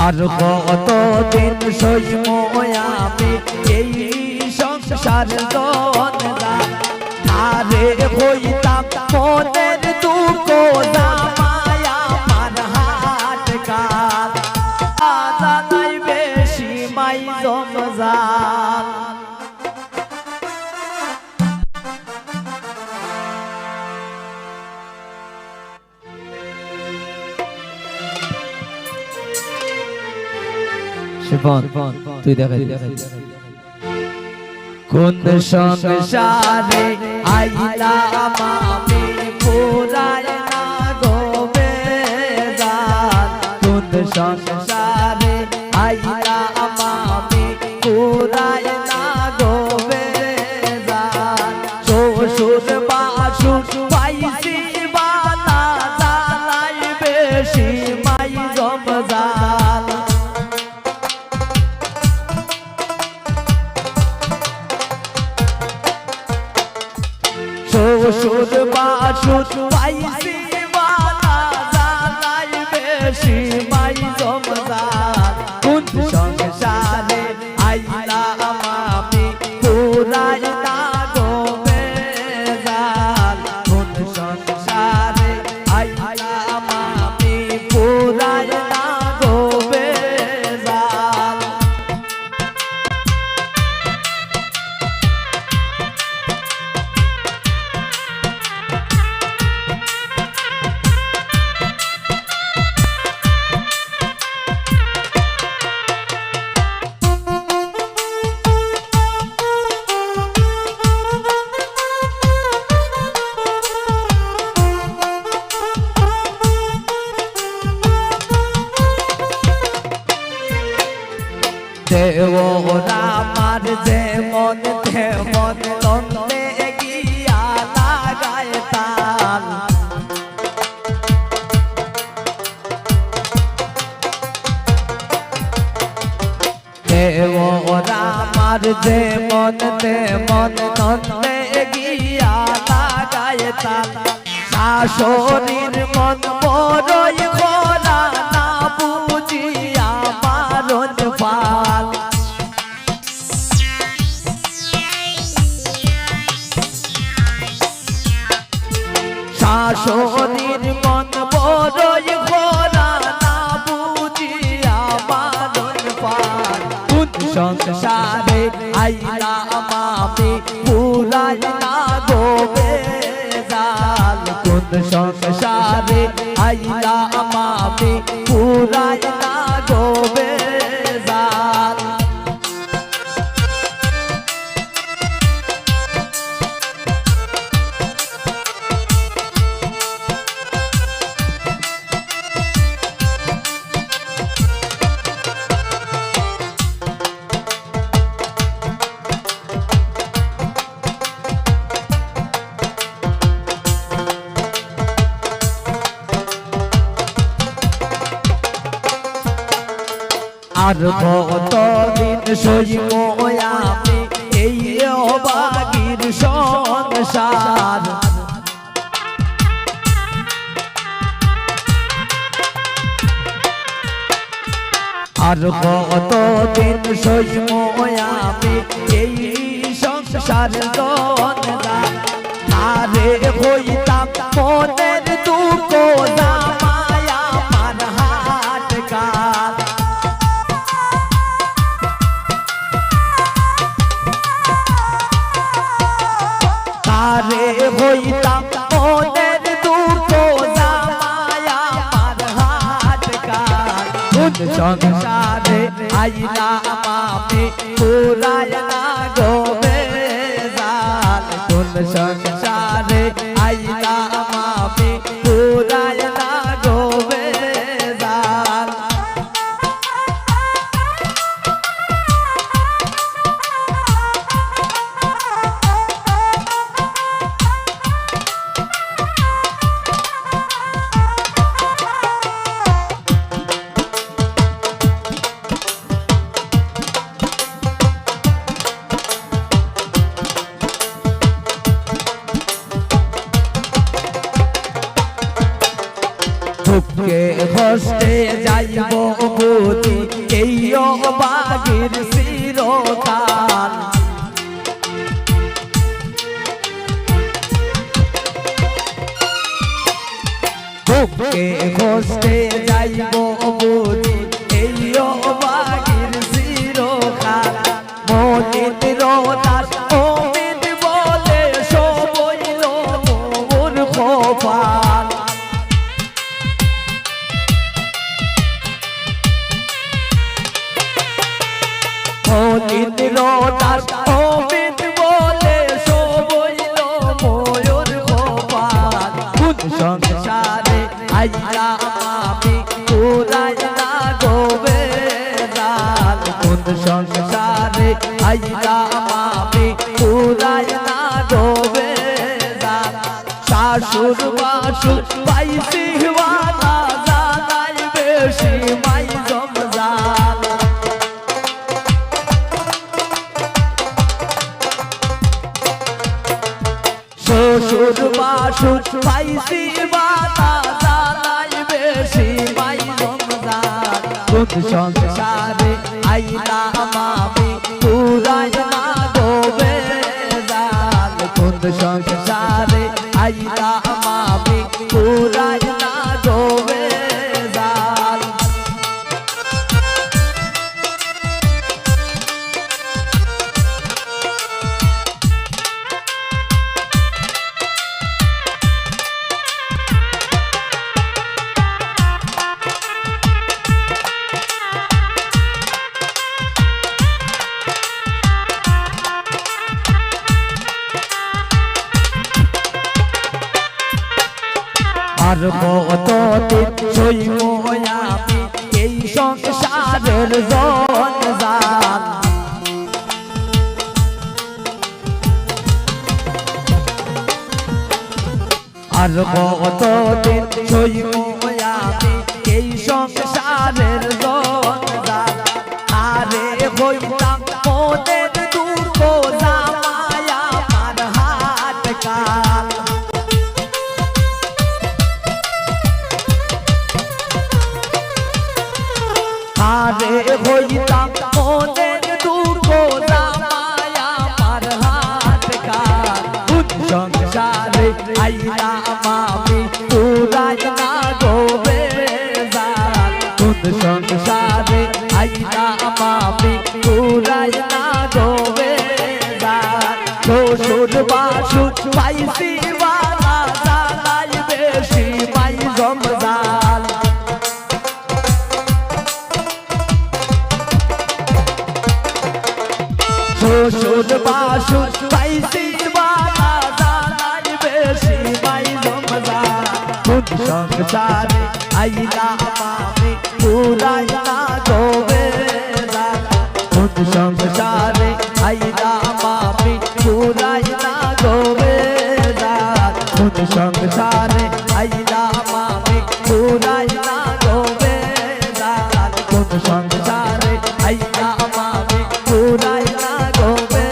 আর কতদিন সইব আমি এই সংসার জঞ্জাল আরে হইতাম মনের দুঃখ জামাই আমার হাত কাল আজানাই বেশি মাই জমজাল শিবন তুই দেখা কোন সংসারে আইলাম আমি পুরায় না গো বেজান কোন সংসারে আইলাম আমি পুরায় না গো বেজান শ্বশুর বাসুর পাইছি বালা জালাই বেশি মাই জমজাল শ্বশুর বাসুর পাইছি বালা জালাই বেশি মাই জমজাল কোন সংসারে আইলাম আমি পুরাই না গো বেজাল কোন সংসারে আইলাম আমি পুরাই না গো বেজাল দেওরা আমার যেমন তেমন তন্তে গিয়া লাগায় তাল দেওরা আমার যেমন তেমন তন্তে গিয়া লাগায় তাল শাশুড়ির মন বড়ই খোলা না বুঝিয়া মারণ ফাল শাশুড়ির মন বড়ই খোলা না বুঝিয়া মারণ ফাল কোন সংসারে আইলাম আমি পুরাই না গো বেজাল কোন সংসারে আইলাম আমি পুরাই না গো বেজাল আর কতদিন সইব আমি এই অবাগির সংসার আর কতদিন সইব আমি এই সংসার জঞ্জাল আরে হইতাম মনের দুঃখ জামাই আমার হাত কাল আরে হইতাম মনের দুঃখ জামাই আমার হাত কাল কোন সংসারে আইলাম আমি পুরাই না গো বেজাল কোন সংসারে আইলাম আমি পুরাই না গো বেজাল দুঃখে কষ্টে যাইব বুঝি এই অবাগের চিরকাল বুকে ঘষতে যাইব বুঝি এই অবাগের চিরকাল মনিত রোদাস অমিত বলে সবইল মোর কপাল মনিত রোদাস অমিত বলে সবইল মোর কপাল কোন সংসারে আইলা আমি পুরাই না গোবে জাল কোন সংসারে আইলা আমি পুরাই না গোবে জাল শাশুর বাসুর পাইছি ওয়ালা জানাই বেশি মাই জমজাল শ্বশুর বাসুর পাইছি ওয়ালা জানাই বেশি মাই জমজাল কোন সংসারে আইলা আমি পুরাই না গোবে জাল কোন সংসারে আইলা আমি পুরাই না গোবে জাল আর কতদিন সইব আমি এই সংসারের জঞ্জাল আর কতদিন সইব আমি এই সংসারের জঞ্জাল আরে হইতাম মোদের দুঃখ জামায়া আমার হাত কাল আরে হইতাম মোদের দুঃখ জামায়া আমার হাত কাল কোন সংসারে আইলা আমি পুরাই না গোবে জাল কোন সংসারে আইলা আমি পুরাই না গোবে জাল শ্বশুর বাসুর পাইছি ওয়ালা জানাই বেশি মাই জমজাল শ্বশুর বাসুর পাইছি ওয়ালা জানাই বেশি মাই জমজাল কোন সংসারে আইলা আমি পুরাই না গোবে জাল কোন সংসারে আইলা আমি পুরাই না গোবে জাল কোন সংসারে আইলা আমি পুরাই না গোবে জাল কোন সংসারে আইলা আমি পুরাই না গোবে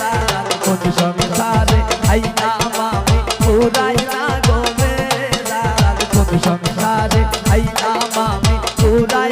জাল কোন সংসারে আইলা আমি পুরাই না গোবে জাল কোন সংসারে আইলা আমি পুরাই